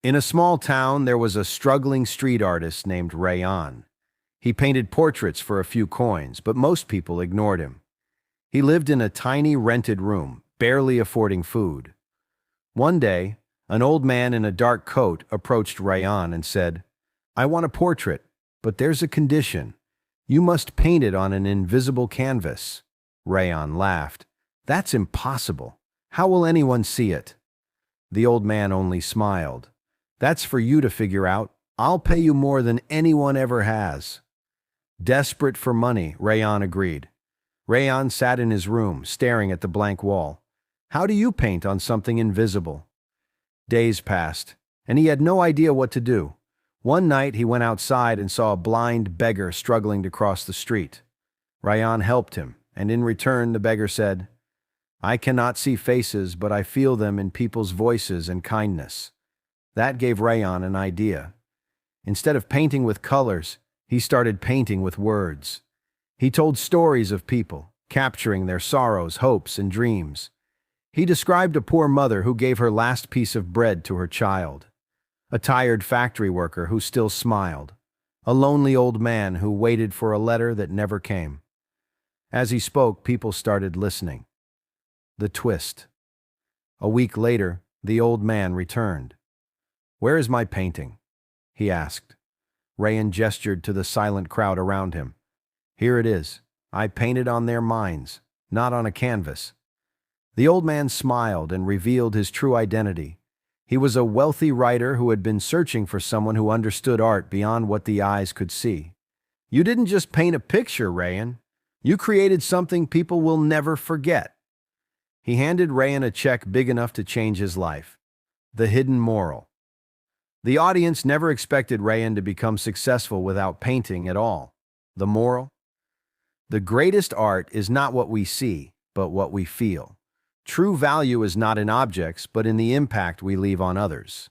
In a small town, there was a struggling street artist named Rayan. He painted portraits for a few coins, but most people ignored him. He lived in a tiny rented room, barely affording food. One day, an old man in a dark coat approached Rayan and said, "I want a portrait, but there's a condition. You must paint it on an invisible canvas." Rayan laughed. "That's impossible. How will anyone see it?" The old man only smiled. "That's for you to figure out. I'll pay you more than anyone ever has." Desperate for money, Rayan agreed. Rayan sat in his room, staring at the blank wall. "How do you paint on something invisible?" Days passed, and he had no idea what to do. One night he went outside and saw a blind beggar struggling to cross the street. Rayan helped him, and in return the beggar said, "I cannot see faces, but I feel them in people's voices and kindness." That gave Rayan an idea. Instead of painting with colors, he started painting with words. He told stories of people, capturing their sorrows, hopes, and dreams. He described a poor mother who gave her last piece of bread to her child, a tired factory worker who still smiled, a lonely old man who waited for a letter that never came. As he spoke, people started listening. The twist. A week later, the old man returned. "Where is my painting?" he asked. Rayan gestured to the silent crowd around him. "Here it is. I painted on their minds, not on a canvas." The old man smiled and revealed his true identity. He was a wealthy writer who had been searching for someone who understood art beyond what the eyes could see. "You didn't just paint a picture, Rayan. You created something people will never forget." He handed Rayan a check big enough to change his life. The hidden moral. The audience never expected Rayan to become successful without painting at all. The moral? The greatest art is not what we see, but what we feel. True value is not in objects, but in the impact we leave on others.